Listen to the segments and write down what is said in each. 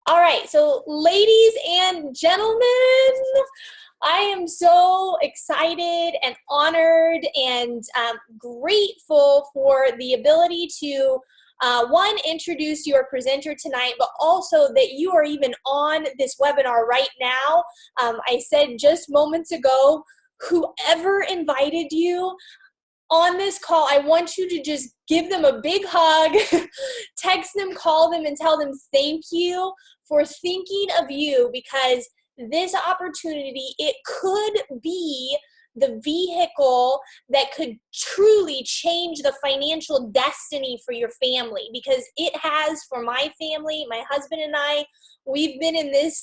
All right, so ladies and gentlemen, I am so excited and honored and grateful for the ability to, one, introduce your presenter tonight, but also that you are even on this webinar right now. I said just moments ago, whoever invited you on this call, I want you to just give them a big hug, text them, call them, and tell them thank you for thinking of you, because this opportunity, it could be the vehicle that could truly change the financial destiny for your family, because it has for my family, my husband and I. We've been in this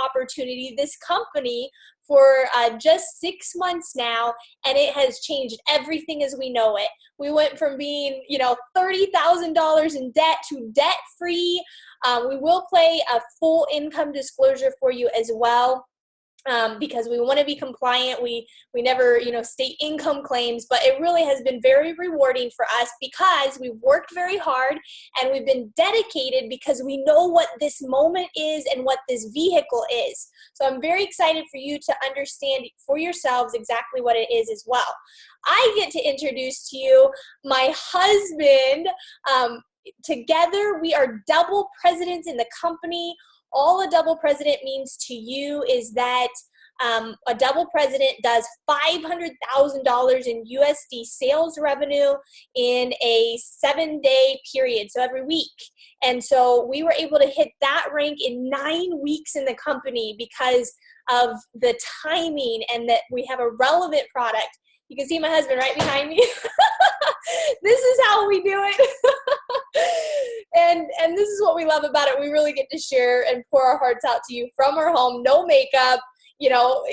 opportunity, this company, for just 6 months now, and it has changed everything as we know it. We went from being, $30,000 in debt to debt-free. We will play a full income disclosure for you as well. Because we want to be compliant. We never, state income claims, but it really has been very rewarding for us because we've worked very hard and we've been dedicated because we know what this moment is and what this vehicle is. So I'm very excited for you to understand for yourselves exactly what it is as well. I get to introduce to you my husband. Together, we are double presidents in the company. All a double president means to you is that a double president does $500,000 in USD sales revenue in a 7-day period, so every week. And so we were able to hit that rank in 9 weeks in the company because of the timing and that we have a relevant product. You can see my husband right behind me. This is how we do it. And this is what we love about it. We really get to share and pour our hearts out to you from our home. No makeup. We've got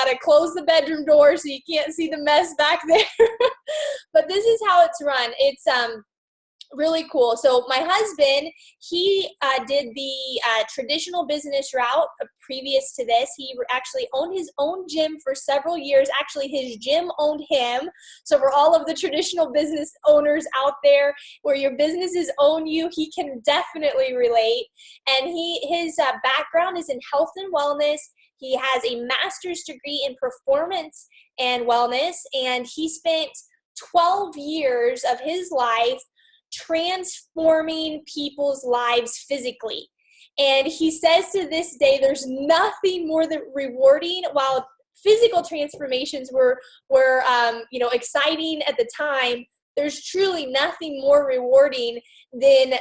to close the bedroom door so you can't see the mess back there. But this is how it's run. It's really cool. So my husband, he did the traditional business route previous to this. He actually owned his own gym for several years. Actually, his gym owned him. So for all of the traditional business owners out there where your businesses own you, he can definitely relate. And his background is in health and wellness. He has a master's degree in performance and wellness, and he spent 12 years of his life transforming people's lives physically. And he says to this day, there's nothing more than rewarding. While physical transformations were exciting at the time, there's truly nothing more rewarding than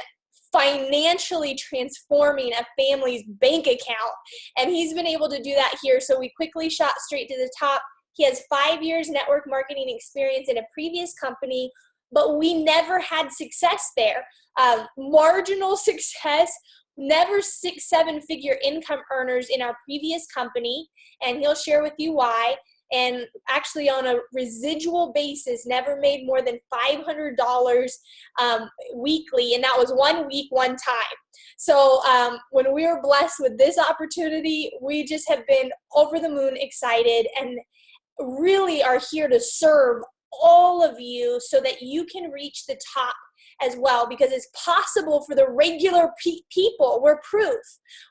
financially transforming a family's bank account. And he's been able to do that here. So we quickly shot straight to the top. He has 5 years network marketing experience in a previous company, but we never had success there. Marginal success, never 6-7-figure income earners in our previous company, and he'll share with you why. And actually on a residual basis, never made more than $500 weekly, and that was 1 week, one time. So when we were blessed with this opportunity, we just have been over the moon excited and really are here to serve all of you so that you can reach the top as well, because it's possible for the regular people. We're proof.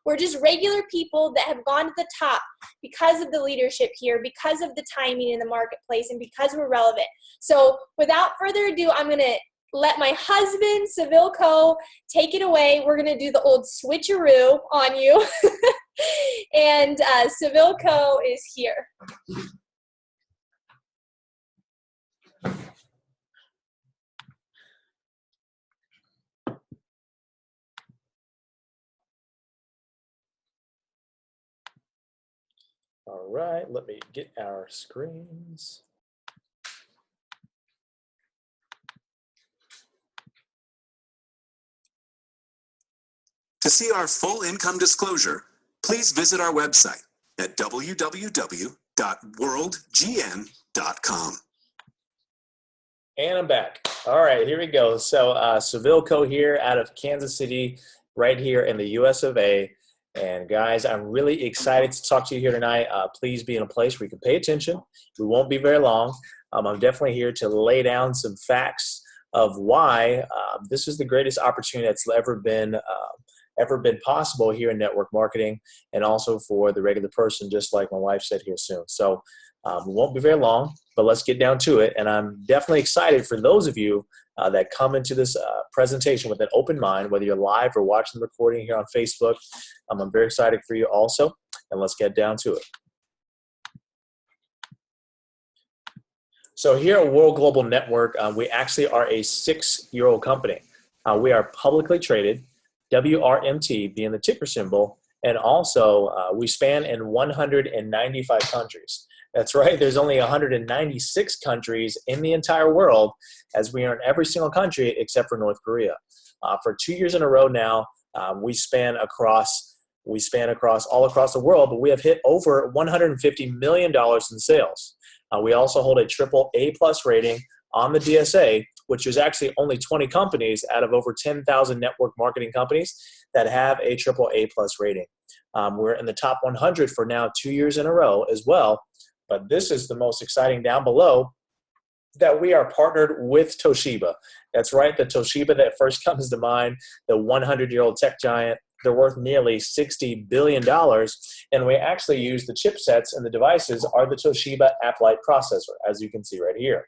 We're just regular people that have gone to the top because of the leadership here, because of the timing in the marketplace, and because we're relevant. So without further ado, I'm going to let my husband, Seville Ko, take it away. We're going to do the old switcheroo on you. And Seville Ko is here. All right, let me get our screens. To see our full income disclosure, please visit our website at www.worldgn.com. And I'm back. All right, here we go. So Seville Ko here out of Kansas City, right here in the US of A. And guys, I'm really excited to talk to you here tonight. Please be in a place where you can pay attention. We won't be very long. I'm definitely here to lay down some facts of why this is the greatest opportunity that's ever been ever been possible here in network marketing, and also for the regular person, just like my wife said here soon. So we won't be very long, but let's get down to it. And I'm definitely excited for those of you that come into this presentation with an open mind, whether you're live or watching the recording here on Facebook. I'm very excited for you also, and let's get down to it. So here at World Global Network, we actually are a 6-year-old company. We are publicly traded, WRMT being the ticker symbol, and also we span in 195 countries. That's right, there's only 196 countries in the entire world, as we are in every single country except for North Korea. For 2 years in a row now, we span across all across the world, but we have hit over $150 million in sales. We also hold a AAA+ rating on the DSA, which is actually only 20 companies out of over 10,000 network marketing companies that have a AAA+ rating. We're in the top 100 for now 2 years in a row as well. But this is the most exciting down below, that we are partnered with Toshiba. That's right, the Toshiba that first comes to mind, the 100-year-old tech giant. They're worth nearly $60 billion, and we actually use the chipsets and the devices are the Toshiba Applight processor, as you can see right here.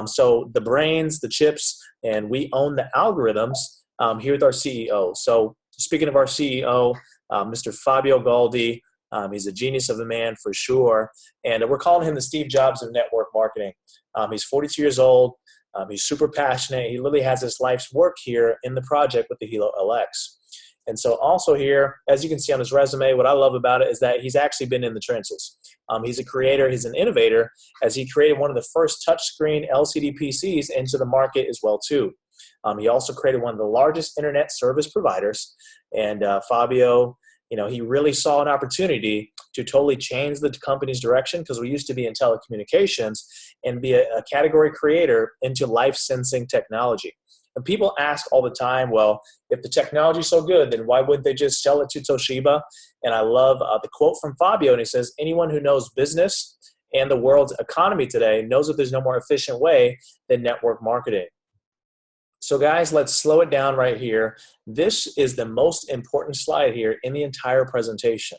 So the brains, the chips, and we own the algorithms here with our CEO. So speaking of our CEO, Mr. Fabio Galdi, he's a genius of a man for sure, and we're calling him the Steve Jobs of network marketing. He's 42 years old. He's super passionate. He literally has his life's work here in the project with the Hilo LX. And so also here, as you can see on his resume, what I love about it is that he's actually been in the trenches. He's a creator, he's an innovator, as he created one of the first touchscreen LCD PCs into the market as well too. He also created one of the largest internet service providers. And Fabio, he really saw an opportunity to totally change the company's direction, because we used to be in telecommunications, and be a category creator into life sensing technology. And people ask all the time, well, if the technology is so good, then why wouldn't they just sell it to Toshiba? And I love the quote from Fabio, and he says, anyone who knows business and the world's economy today knows that there's no more efficient way than network marketing. So guys, let's slow it down right here. This is the most important slide here in the entire presentation.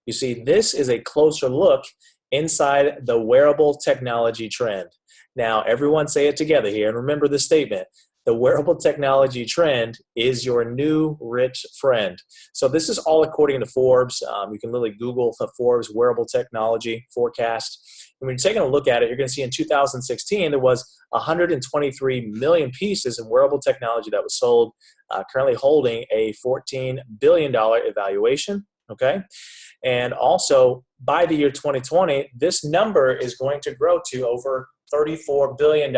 You see, this is a closer look inside the wearable technology trend. Now, everyone say it together here, and remember this statement. The wearable technology trend is your new rich friend. So this is all according to Forbes. You can literally Google the Forbes wearable technology forecast. And when you're taking a look at it, you're going to see in 2016, there was 123 million pieces in wearable technology that was sold, currently holding a $14 billion evaluation. Okay. And also by the year 2020, this number is going to grow to over $34 billion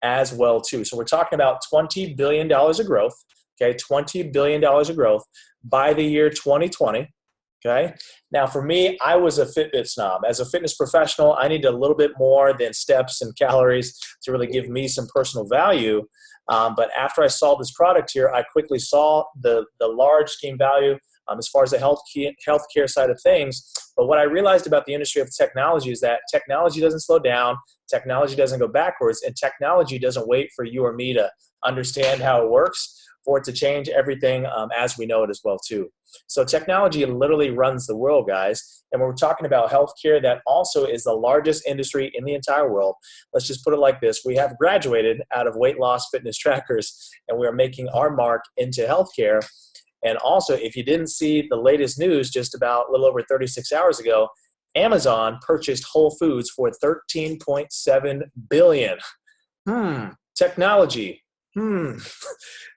as well too. So we're talking about $20 billion of growth, okay, $20 billion of growth by the year 2020, okay? Now for me, I was a Fitbit snob. As a fitness professional, I needed a little bit more than steps and calories to really give me some personal value. But after I saw this product here, I quickly saw the large scheme value as far as the healthcare side of things. But what I realized about the industry of technology is that technology doesn't slow down, technology doesn't go backwards, and technology doesn't wait for you or me to understand how it works for it to change everything as we know it as well too. So technology literally runs the world, guys. And when we're talking about healthcare, that also is the largest industry in the entire world. Let's just put it like this. We have graduated out of weight loss fitness trackers, and we are making our mark into healthcare. And also, if you didn't see the latest news just about a little over 36 hours ago, Amazon purchased Whole Foods for $13.7 billion. Technology.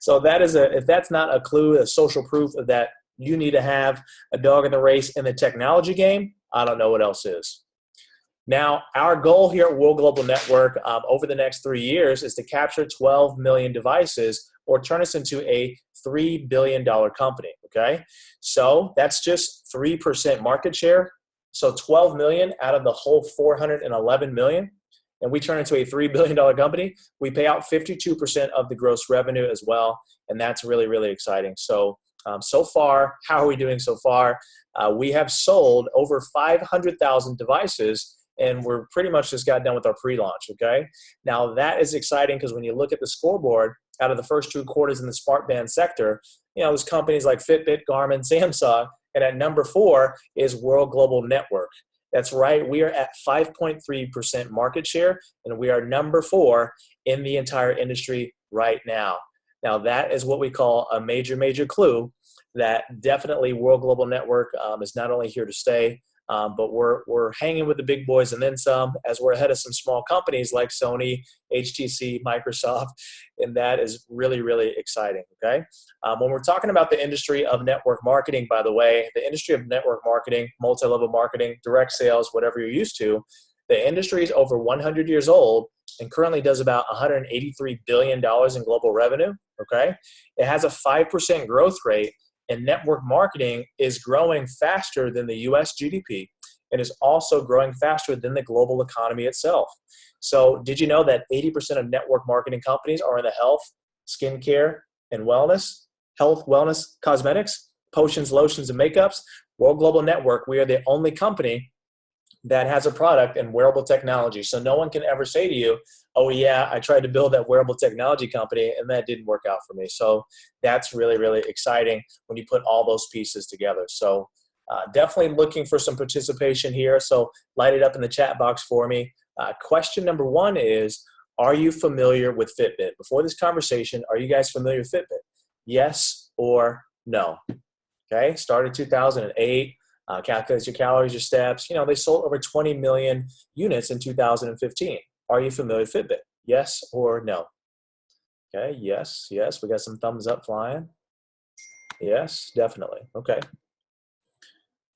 So that is if that's not a clue, a social proof of that you need to have a dog in the race in the technology game, I don't know what else is. Now, our goal here at World Global Network over the next 3 years is to capture 12 million devices or turn us into a $3 billion company, okay? So that's just 3% market share. So 12 million out of the whole 411 million, and we turn into a $3 billion company, we pay out 52% of the gross revenue as well, and that's really, really exciting. So, so far, how are we doing so far? We have sold over 500,000 devices, and we're pretty much just got done with our pre-launch, okay? Now, that is exciting because when you look at the scoreboard, out of the first 2 quarters in the smart band sector, there's companies like Fitbit, Garmin, Samsung, and at number 4 is World Global Network. That's right. We are at 5.3% market share, and we are number 4 in the entire industry right now. Now, that is what we call a major, major clue that definitely World Global Network is not only here to stay, but we're hanging with the big boys and then some, as we're ahead of some small companies like Sony, HTC, Microsoft, and that is really, really exciting, okay? When we're talking about the industry of network marketing, by the way, the industry of network marketing, multi-level marketing, direct sales, whatever you're used to, the industry is over 100 years old and currently does about $183 billion in global revenue, okay? It has a 5% growth rate, and network marketing is growing faster than the US GDP and is also growing faster than the global economy itself. So did you know that 80% of network marketing companies are in the health, skincare, and wellness, health, wellness, cosmetics, potions, lotions, and makeups? World Global Network, we are the only company that has a product in wearable technology. So no one can ever say to you, oh yeah, I tried to build that wearable technology company and that didn't work out for me. So that's really, really exciting when you put all those pieces together. So definitely looking for some participation here. So light it up in the chat box for me. Question number 1 is, are you familiar with Fitbit? Before this conversation, are you guys familiar with Fitbit? Yes or no? Okay, started 2008. Calculates your calories, your steps. They sold over 20 million units in 2015. Are you familiar with Fitbit? Yes or no? Okay, yes. We got some thumbs up flying. Yes, definitely. Okay.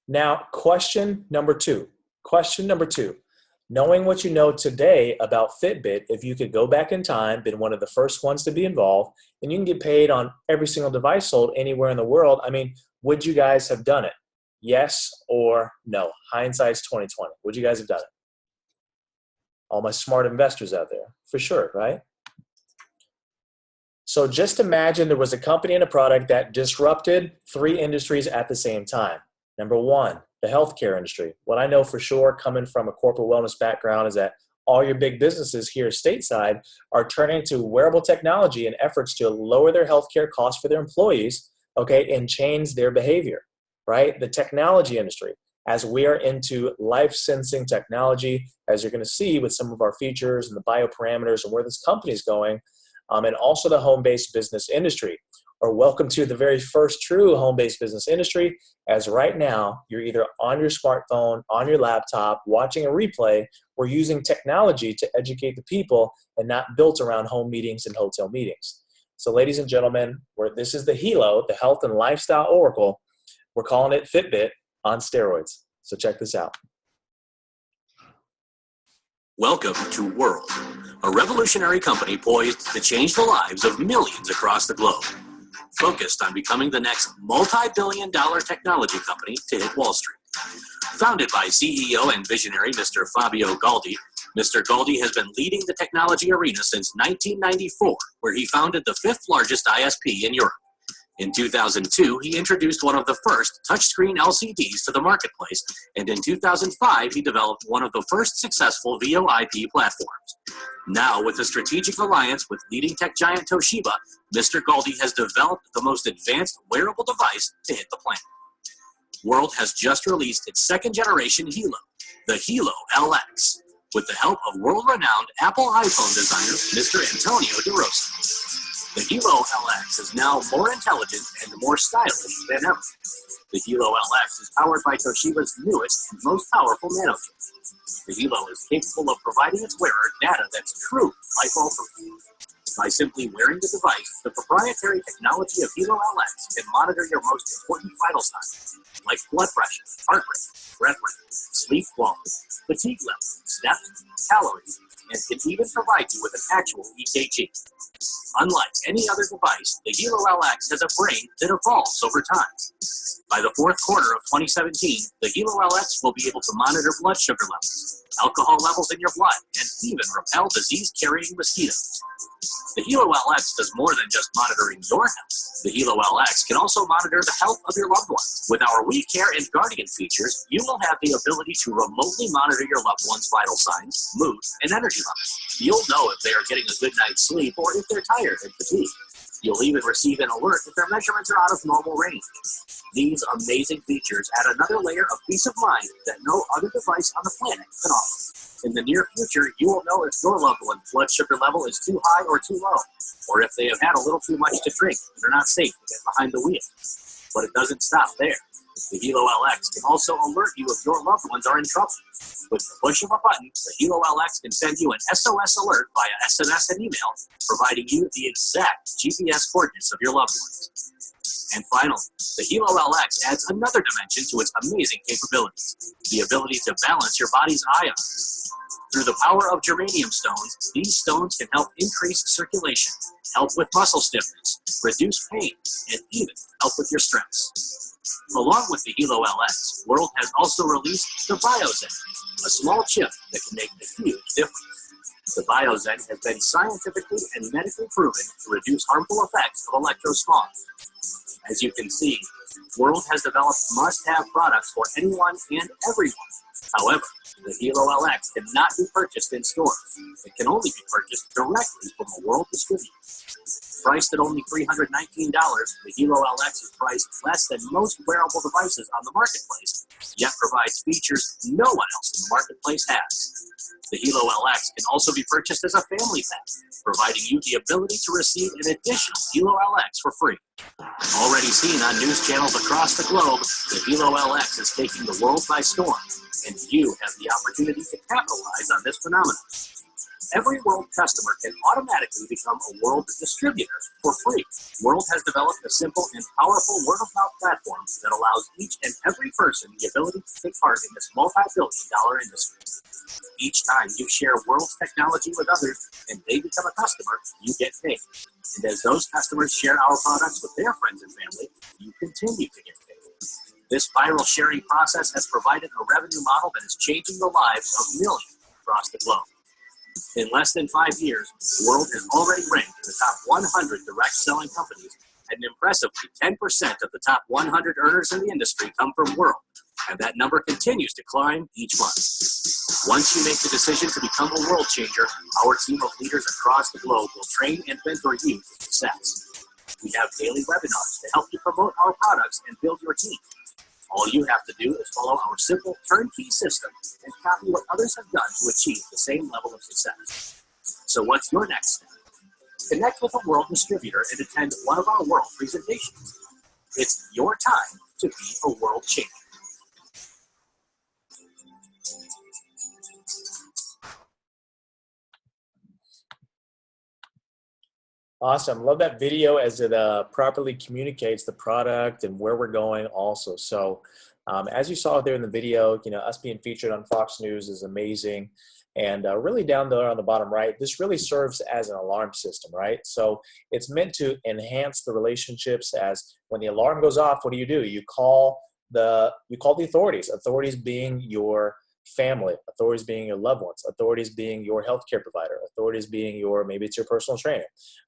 Now, question number 2. Knowing what you know today about Fitbit, if you could go back in time, been one of the first ones to be involved, and you can get paid on every single device sold anywhere in the world, would you guys have done it? Yes or no? Hindsight's 2020. Would you guys have done it? All my smart investors out there, for sure, right? So just imagine there was a company and a product that disrupted 3 industries at the same time. Number 1, the healthcare industry. What I know for sure, coming from a corporate wellness background, is that all your big businesses here stateside are turning to wearable technology in efforts to lower their healthcare costs for their employees, okay, and change their behavior. Right? The technology industry, as we are into life sensing technology, as you're going to see with some of our features and the bioparameters and where this company is going, and also the home-based business industry, or welcome to the very first true home-based business industry, as right now you're either on your smartphone, on your laptop, watching a replay, or using technology to educate the people and not built around home meetings and hotel meetings. So ladies and gentlemen, this is the HELO, the Health and Lifestyle Oracle. We're calling it Fitbit on steroids. So check this out. Welcome to World, a revolutionary company poised to change the lives of millions across the globe. Focused on becoming the next multi-billion-dollar technology company to hit Wall Street. Founded by CEO and visionary Mr. Fabio Galdi, Mr. Galdi has been leading the technology arena since 1994, where he founded the 5th largest ISP in Europe. In 2002, he introduced one of the first touchscreen LCDs to the marketplace, and in 2005, he developed one of the first successful VoIP platforms. Now, with a strategic alliance with leading tech giant Toshiba, Mr. Galdi has developed the most advanced wearable device to hit the planet. World has just released its 2nd generation HELO, the HELO LX, with the help of world-renowned Apple iPhone designer, Mr. Antonio De Rosa. The HELO LX is now more intelligent and more stylish than ever. The HELO LX is powered by Toshiba's newest and most powerful nanochip. The HELO is capable of providing its wearer data that's truly life-altering. By simply wearing the device, the proprietary technology of HELO LX can monitor your most important vital signs, like blood pressure, heart rate, breath rate, sleep quality, fatigue level, steps, calories, and can even provide you with an actual EKG. Unlike any other device, the HELO LX has a brain that evolves over time. By the 4th quarter of 2017, the HELO LX will be able to monitor blood sugar levels, alcohol levels in your blood, and even repel disease-carrying mosquitoes. The HELO LX does more than just monitoring your health. The HELO LX can also monitor the health of your loved ones. With our We Care and Guardian features, you will have the ability to remotely monitor your loved one's vital signs, mood, and energy levels. You'll know if they are getting a good night's sleep or if they're tired and fatigued. You'll even receive an alert if their measurements are out of normal range. These amazing features add another layer of peace of mind that no other device on the planet can offer. In the near future, you will know if your loved one's blood sugar level is too high or too low, or if they have had a little too much to drink and they're not safe to get behind the wheel. But it doesn't stop there. The Hilo LX can also alert you if your loved ones are in trouble. With the push of a button, the Hilo LX can send you an SOS alert via SMS and email, providing you the exact GPS coordinates of your loved ones. And finally, the Hilo LX adds another dimension to its amazing capabilities, the ability to balance your body's ions. Through the power of germanium stones, these stones can help increase circulation, help with muscle stiffness, reduce pain, and even help with your stress. Along with the Hilo LX, World has also released the BioZen, a small chip that can make a huge difference. The BioZen has been scientifically and medically proven to reduce harmful effects of electrosmog. As you can see, World has developed must-have products for anyone and everyone. However, the Hilo LX cannot be purchased in stores. It can only be purchased directly from a World distributor. Priced at only $319, the Hilo LX is priced less than most wearable devices on the marketplace, yet provides features no one else in the marketplace has. The Hilo LX can also be purchased as a family pack, providing you the ability to receive an additional Hilo LX for free. Already seen on news channels across the globe, the Hilo LX is taking the world by storm, and you have the opportunity to capitalize on this phenomenon. Every World customer can automatically become a World distributor for free. World has developed a simple and powerful word-of-mouth platform that allows each and every person the ability to take part in this multi-billion-dollar industry. Each time you share World's technology with others and they become a customer, you get paid. And as those customers share our products with their friends and family, you continue to get paid. This viral sharing process has provided a revenue model that is changing the lives of millions across the globe. In less than 5 years, World has already ranked in the top 100 direct selling companies, and impressively 10% of the top 100 earners in the industry come from World, and that number continues to climb each month. Once you make the decision to become a world changer, our team of leaders across the globe will train and mentor you to success. We have daily webinars to help you promote our products and build your team. All you have to do is follow our simple turnkey system and copy what others have done to achieve the same level of success. So what's your next step? Connect with a World distributor and attend one of our World presentations. It's your time to be a world changer. Awesome. Love that video as it properly communicates the product and where we're going also. So as you saw there in the video, you know, us being featured on Fox News is amazing. And really down there on the bottom right, this really serves as an alarm system, right? So it's meant to enhance the relationships. As when the alarm goes off, what do? You call the authorities, authorities being your family, authorities being your loved ones, authorities being your healthcare provider, authorities being maybe it's your personal trainer,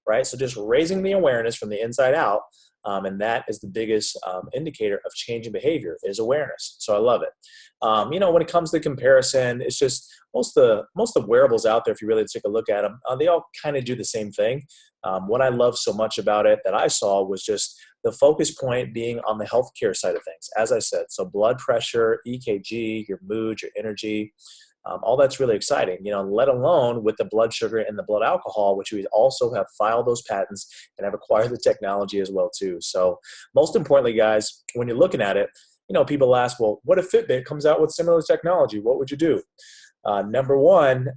right? So just raising the awareness from the inside out, and that is the biggest indicator of changing behavior is awareness. So I love it. You know, when it comes to comparison, it's just most of the wearables out there, if you really take a look at them, they all kind of do the same thing. What I love so much about it that I saw was just the focus point being on the healthcare side of things, as I said. So blood pressure, EKG, your mood, your energy, all that's really exciting, you know, let alone with the blood sugar and the blood alcohol, which we also have filed those patents and have acquired the technology as well too. So most importantly, guys, when you're looking at it, you know, people ask, well, what if Fitbit comes out with similar technology? What would you do? Number one,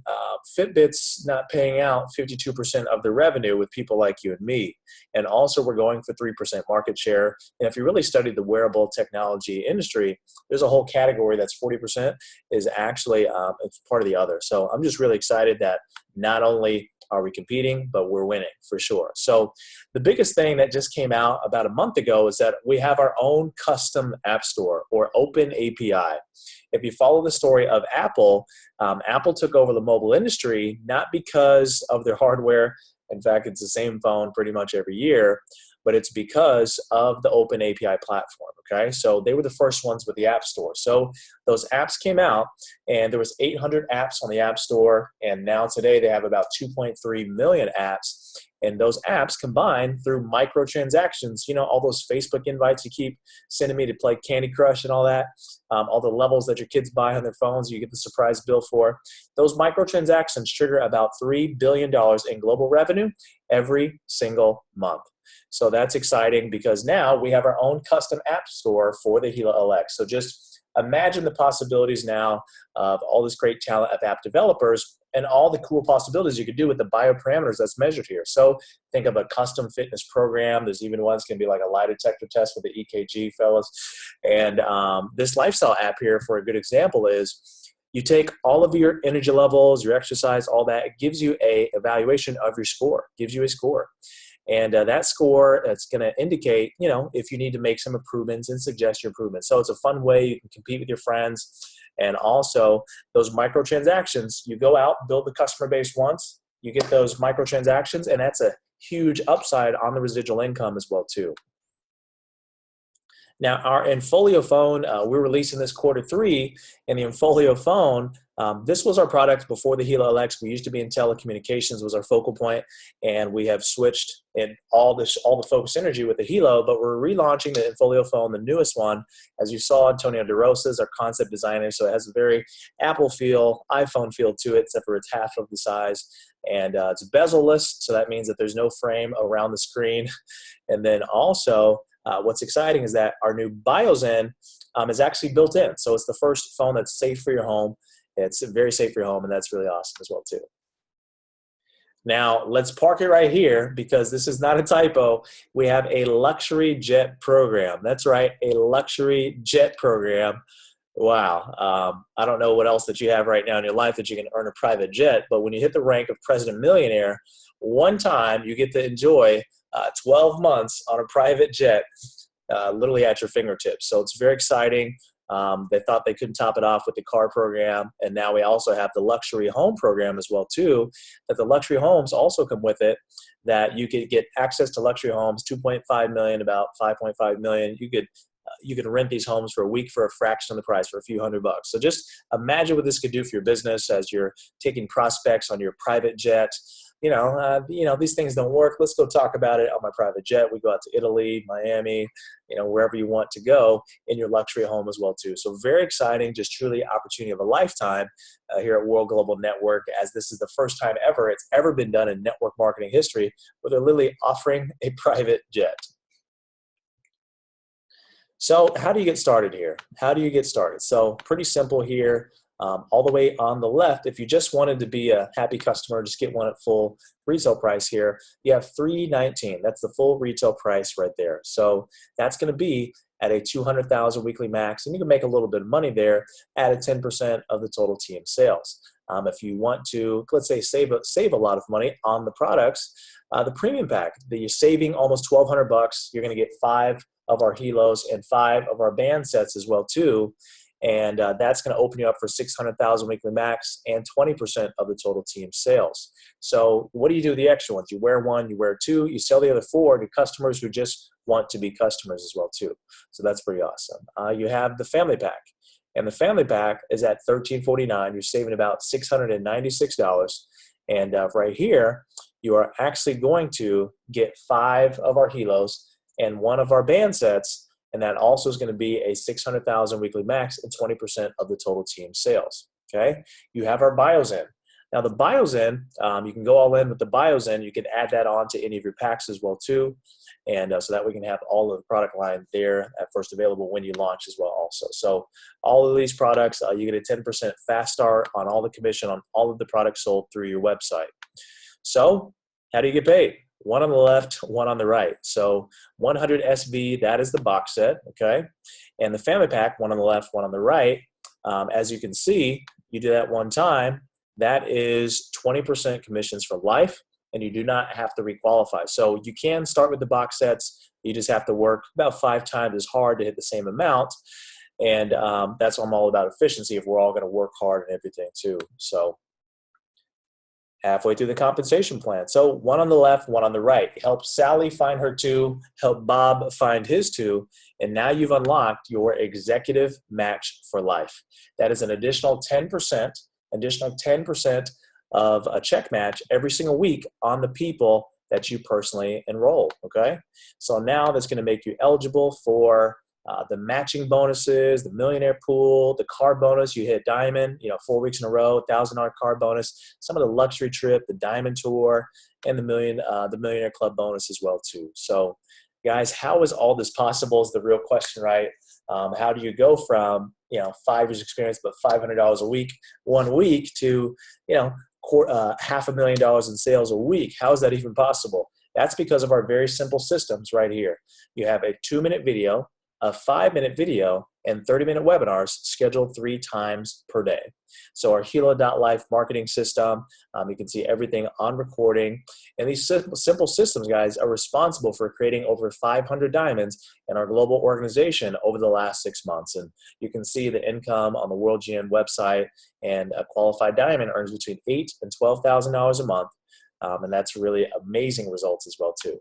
Fitbit's not paying out 52% of the revenue with people like you and me. And also we're going for 3% market share. And if you really study the wearable technology industry, there's a whole category that's 40% is actually it's part of the other. So I'm just really excited that not only are we competing, but we're winning for sure. So the biggest thing that just came out about a month ago is that we have our own custom app store or open API. If you follow the story of Apple, Apple took over the mobile industry, not because of their hardware. In fact, it's the same phone pretty much every year, but it's because of the open API platform, okay? So they were the first ones with the App Store. So those apps came out, and there was 800 apps on the App Store, and now today they have about 2.3 million apps, And those apps combine through microtransactions, all those Facebook invites you keep sending me to play Candy Crush and all that, all the levels that your kids buy on their phones, you get the surprise bill for. Those microtransactions trigger about $3 billion in global revenue every single month. So that's exciting because now we have our own custom app store for the Gila LX. So just imagine the possibilities now of all this great talent of app developers and all the cool possibilities you could do with the bioparameters that's measured here. So think of a custom fitness program. There's even ones can be like a lie detector test with the EKG, fellas. And this lifestyle app here, for a good example, is you take all of your energy levels, your exercise, all that. It gives you a evaluation of your score, gives you a score. And that score, that's going to indicate, if you need to make some improvements and suggest your improvements. So it's a fun way you can compete with your friends. And also those microtransactions, you go out, build the customer base once, you get those microtransactions, and that's a huge upside on the residual income as well too. Now, our Infolio phone, we're releasing this Q3, and the Infolio phone, this was our product before the Gila LX. We used to be in telecommunications, was our focal point, and we have switched in all the focus energy with the Gila, but we're relaunching the Infolio phone, the newest one. As you saw, Antonio DeRosa is our concept designer, so it has a very Apple feel, iPhone feel to it, except for it's half of the size. And it's bezel-less, so that means that there's no frame around the screen. And then also, what's exciting is that our new BioZen is actually built in. So it's the first phone that's safe for your home. It's very safe for your home, and that's really awesome as well too. Now, let's park it right here because this is not a typo. We have a luxury jet program. That's right, a luxury jet program. Wow. I don't know what else that you have right now in your life that you can earn a private jet, but when you hit the rank of President Millionaire, one time you get to enjoy 12 months on a private jet, literally at your fingertips. So it's very exciting. They thought they couldn't top it off with the car program, and now we also have the luxury home program as well too, that the luxury homes also come with it, that you could get access to luxury homes, 2.5 million, about 5.5 million. You could rent these homes for a week for a fraction of the price, for a few $100. So just imagine what this could do for your business as you're taking prospects on your private jet. These things don't work. Let's go talk about it on my private jet. We go out to Italy, Miami, wherever you want to go in your luxury home as well too. So very exciting, just truly opportunity of a lifetime here at World Global Network, as this is the first time ever it's ever been done in network marketing history where they're literally offering a private jet. So how do you get started here? How do you get started? So pretty simple here. All the way on the left, if you just wanted to be a happy customer, just get one at full retail price here, you have $319. That's the full retail price right there. So that's going to be at a 200,000 weekly max, and you can make a little bit of money there at a 10% of the total team sales. If you want to, let's say, save a lot of money on the products, the premium pack, that you're saving almost $1,200, you're going to get 5 of our Helos and 5 of our band sets as well too. And that's going to open you up for 600,000 weekly max and 20% of the total team sales. So what do you do with the extra ones? You wear one, you wear 2, you sell the other 4 to customers who just want to be customers as well too. So that's pretty awesome. You have the family pack, and the family pack is at $1349. You're saving about $696. And right here, you are actually going to get 5 of our Helos and 1 of our band sets. And that also is going to be a 600,000 weekly max and 20% of the total team sales. Okay. You have our BioZen. Now the BioZen, you can go all in with the BioZen. You can add that on to any of your packs as well too. And so that we can have all of the product line there at first available when you launch as well also. So all of these products, you get a 10% fast start on all the commission on all of the products sold through your website. So how do you get paid? One on the left, one on the right. So 100 SV, that is the box set, okay? And the family pack, one on the left, one on the right. As you can see, you do that one time, that is 20% commissions for life, and you do not have to requalify. So you can start with the box sets. You just have to work about 5 times as hard to hit the same amount. And that's what I'm all about, efficiency, if we're all going to work hard and everything too. So halfway through the compensation plan. So one on the left, one on the right. Help Sally find her 2, help Bob find his 2, and now you've unlocked your executive match for life. That is an additional 10% of a check match every single week on the people that you personally enroll, okay? So now that's going to make you eligible for the matching bonuses, the millionaire pool, the car bonus. You hit diamond, 4 weeks in a row, $1,000 car bonus, some of the luxury trip, the diamond tour, and the millionaire club bonus as well too. So guys, how is all this possible is the real question, right? How do you go from, 5 years experience, but $500 a week, 1 week to, $500,000 in sales a week? How is that even possible? That's because of our very simple systems right here. You have a 2-minute video, a 5-minute video, and 30-minute webinars scheduled 3 times per day. So our Hilo.life marketing system, you can see everything on recording. And these simple systems, guys, are responsible for creating over 500 diamonds in our global organization over the last 6 months. And you can see the income on the World GM website, and a qualified diamond earns between $8,000 and $12,000 a month. And that's really amazing results as well too.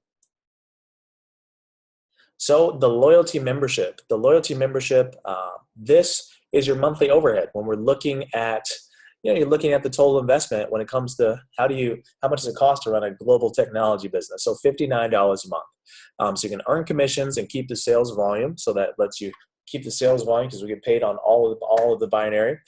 So the loyalty membership, this is your monthly overhead. When we're looking at, you're looking at the total investment when it comes to how much does it cost to run a global technology business? So $59 a month. So you can earn commissions and keep the sales volume. So that lets you keep the sales volume because we get paid on all of the binary.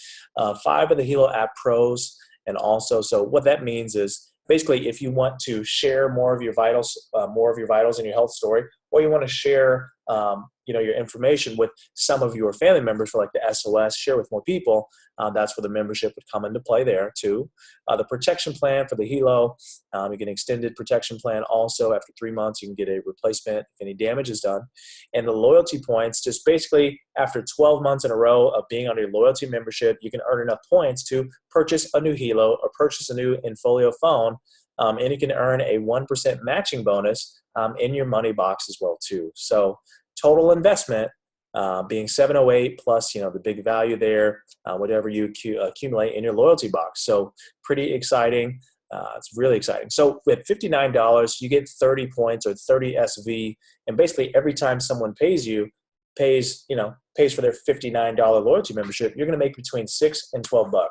5 of the Hilo app pros. And also, so what that means is basically if you want to share more of your vitals in your health story, or you want to share, your information with some of your family members for like the SOS, share with more people, that's where the membership would come into play there too. The protection plan for the Hilo, you get an extended protection plan also. After 3 months, you can get a replacement if any damage is done. And the loyalty points, just basically after 12 months in a row of being on your loyalty membership, you can earn enough points to purchase a new Hilo or purchase a new Infolio phone. And you can earn a 1% matching bonus in your money box as well too. So total investment being 708 plus, the big value there, whatever you accumulate in your loyalty box. So pretty exciting. It's really exciting. So with $59, you get 30 points or 30 SV. And basically every time someone pays for their $59 loyalty membership, you're going to make between $6 and $12,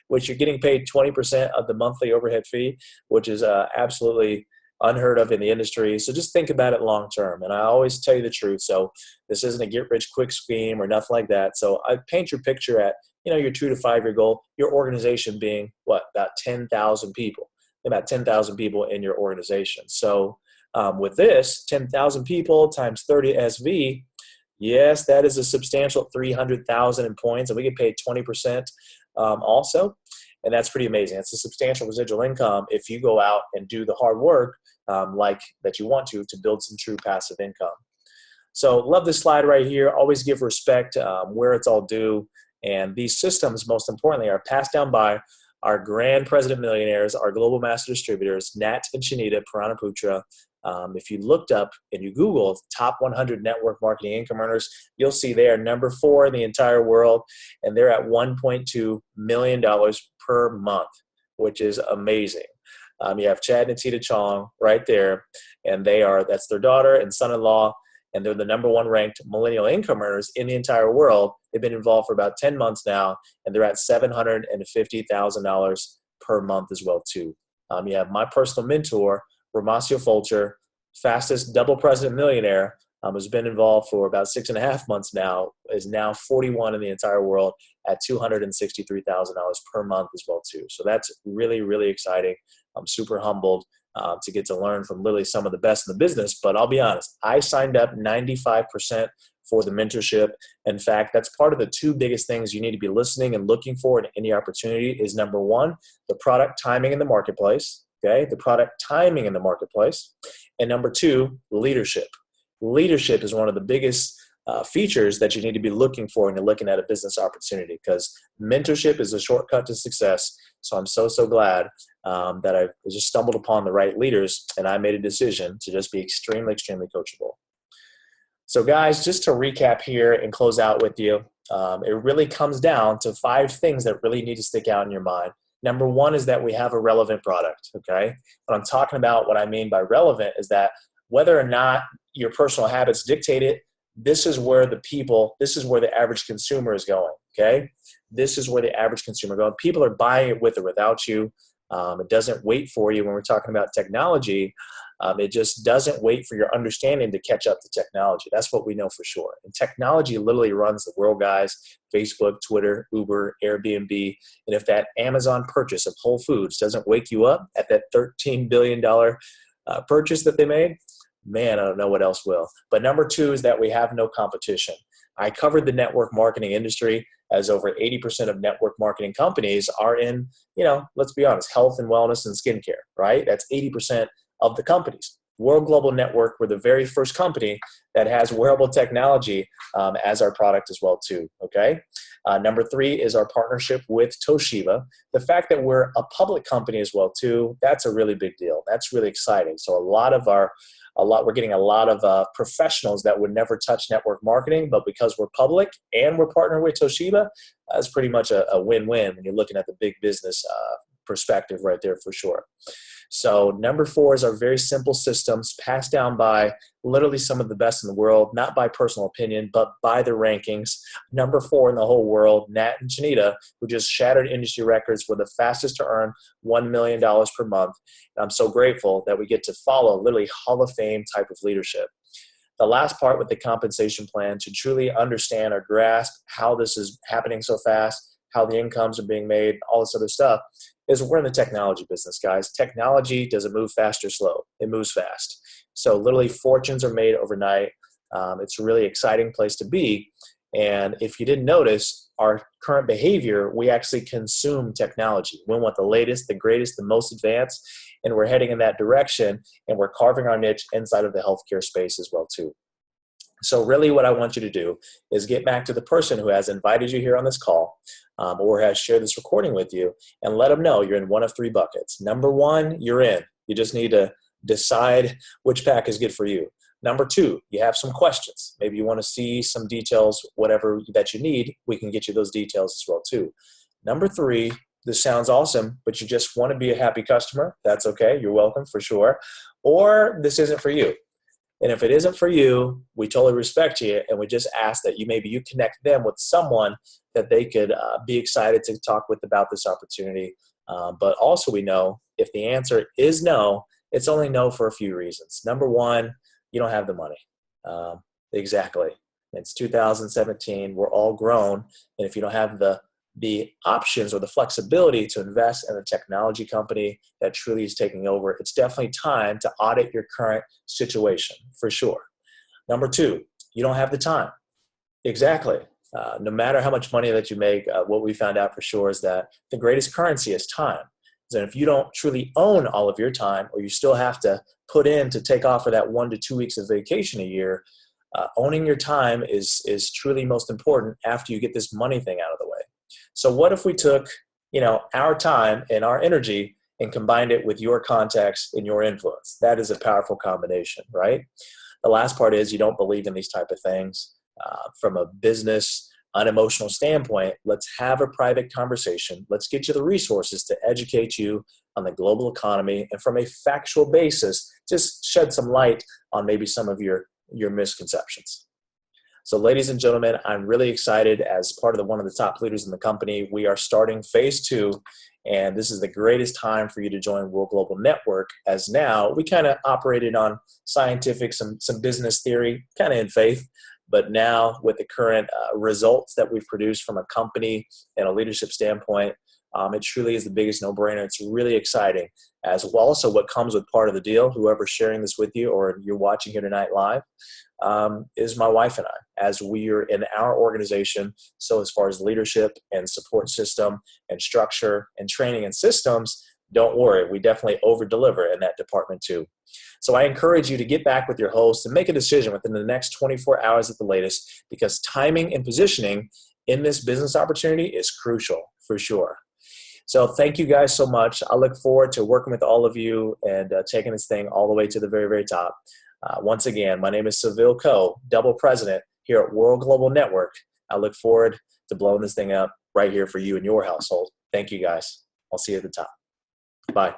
which you're getting paid 20% of the monthly overhead fee, which is absolutely unheard of in the industry. So just think about it long term. And I always tell you the truth. So this isn't a get rich quick scheme or nothing like that. So I paint your picture at, your 2 to 5 year goal, your organization being about 10,000 people, in your organization. So with this 10,000 people times 30 SV, yes, that is a substantial 300,000 in points, and we get paid 20% also. And that's pretty amazing. It's a substantial residual income if you go out and do the hard work like that you want to build some true passive income. So love this slide right here. Always give respect where it's all due. And these systems, most importantly, are passed down by our grand president millionaires, our global master distributors, Nat and Shanita Puranaputra. If you looked up and you Googled top 100 network marketing income earners, you'll see they are number 4 in the entire world, and they're at $1.2 million per month, which is amazing. You have Chad and Tita Chong right there, and that's their daughter and son-in-law, and they're the number 1 ranked millennial income earners in the entire world. They've been involved for about 10 months now, and they're at $750,000 per month as well too. You have my personal mentor, Ramasio Fulcher, fastest double president millionaire, has been involved for about 6.5 months now, is now 41 in the entire world at $263,000 per month as well too. So that's really, really exciting. I'm super humbled to get to learn from literally some of the best in the business. But I'll be honest, I signed up 95% for the mentorship. In fact, that's part of the 2 biggest things you need to be listening and looking for in any opportunity is number 1, the product timing in the marketplace. Okay, the product timing in the marketplace. And number 2, leadership. Leadership is one of the biggest features that you need to be looking for when you're looking at a business opportunity, because mentorship is a shortcut to success. So I'm so glad that I just stumbled upon the right leaders, and I made a decision to just be extremely, extremely coachable. So guys, just to recap here and close out with you, it really comes down to 5 things that really need to stick out in your mind. Number 1 is that we have a relevant product, okay? What I'm talking about, what I mean by relevant is that whether or not your personal habits dictate it, this is where the average consumer is going, okay? This is where the average consumer is going. People are buying it with or without you. It doesn't wait for you when we're talking about technology. It just doesn't wait for your understanding to catch up to technology. That's what we know for sure. And technology literally runs the world, guys. Facebook, Twitter, Uber, Airbnb. And if that Amazon purchase of Whole Foods doesn't wake you up at that $13 billion purchase that they made, man, I don't know what else will. But number two is that we have no competition. I covered the network marketing industry, as over 80% of network marketing companies are in, let's be honest, health and wellness and skincare, right? That's 80% of the companies. World Global Network, we're the very first company that has wearable technology as our product as well too, okay? Number three is our partnership with Toshiba. The fact that we're a public company as well too, that's a really big deal. That's really exciting. So we're getting a lot of professionals that would never touch network marketing, but because we're public and we're partnered with Toshiba, that's pretty much a win-win when you're looking at the big business perspective right there for sure. So number four is our very simple systems passed down by literally some of the best in the world, not by personal opinion, but by the rankings. Number four in the whole world, Nat and Janita, who just shattered industry records, were the fastest to earn $1 million per month. And I'm so grateful that we get to follow literally Hall of Fame type of leadership. The last part with the compensation plan, to truly understand or grasp how this is happening so fast, how the incomes are being made, all this other stuff, is we're in the technology business, guys. Technology doesn't move fast or slow. It moves fast. So literally fortunes are made overnight. It's a really exciting place to be. And if you didn't notice, our current behavior, we actually consume technology. We want the latest, the greatest, the most advanced, and we're heading in that direction, and we're carving our niche inside of the healthcare space as well too. So really what I want you to do is get back to the person who has invited you here on this call or has shared this recording with you, and let them know you're in one of three buckets. Number one, you're in. You just need to decide which pack is good for you. Number two, you have some questions. Maybe you want to see some details, whatever that you need, we can get you those details as well too. Number three, this sounds awesome, but you just want to be a happy customer. That's okay. You're welcome for sure. Or this isn't for you. And if it isn't for you, we totally respect you, and we just ask that you connect them with someone that they could be excited to talk with about this opportunity. But also we know if the answer is no, it's only no for a few reasons. Number one, you don't have the money. Exactly. It's 2017. We're all grown. And if you don't have the options or the flexibility to invest in a technology company that truly is taking over, it's definitely time to audit your current situation for sure. Number two, you don't have the time. Exactly. No matter how much money that you make, what we found out for sure is that the greatest currency is time. And if you don't truly own all of your time, or you still have to put in to take off for that 1 to 2 weeks of vacation a year, owning your time is truly most important after you get this money thing out of the way. So what if we took, our time and our energy and combined it with your contacts and your influence? That is a powerful combination, right? The last part is you don't believe in these type of things. From a business, unemotional standpoint, let's have a private conversation. Let's get you the resources to educate you on the global economy, and from a factual basis, just shed some light on maybe some of your misconceptions. So ladies and gentlemen, I'm really excited. As part of one of the top leaders in the company, we are starting phase 2, and this is the greatest time for you to join World Global Network, as now we kind of operated on scientific, some business theory, kind of in faith, but now with the current results that we've produced from a company and a leadership standpoint, it truly is the biggest no-brainer. It's really exciting as well. So what comes with part of the deal, whoever's sharing this with you or you're watching here tonight live, is my wife and I, as we are in our organization. So as far as leadership and support system and structure and training and systems, don't worry, we definitely over-deliver in that department too. So I encourage you to get back with your host and make a decision within the next 24 hours at the latest, because timing and positioning in this business opportunity is crucial for sure. So thank you guys so much. I look forward to working with all of you and taking this thing all the way to the very, very top. Once again, my name is Seville Ko, double president here at World Global Network. I look forward to blowing this thing up right here for you and your household. Thank you guys. I'll see you at the top. Bye.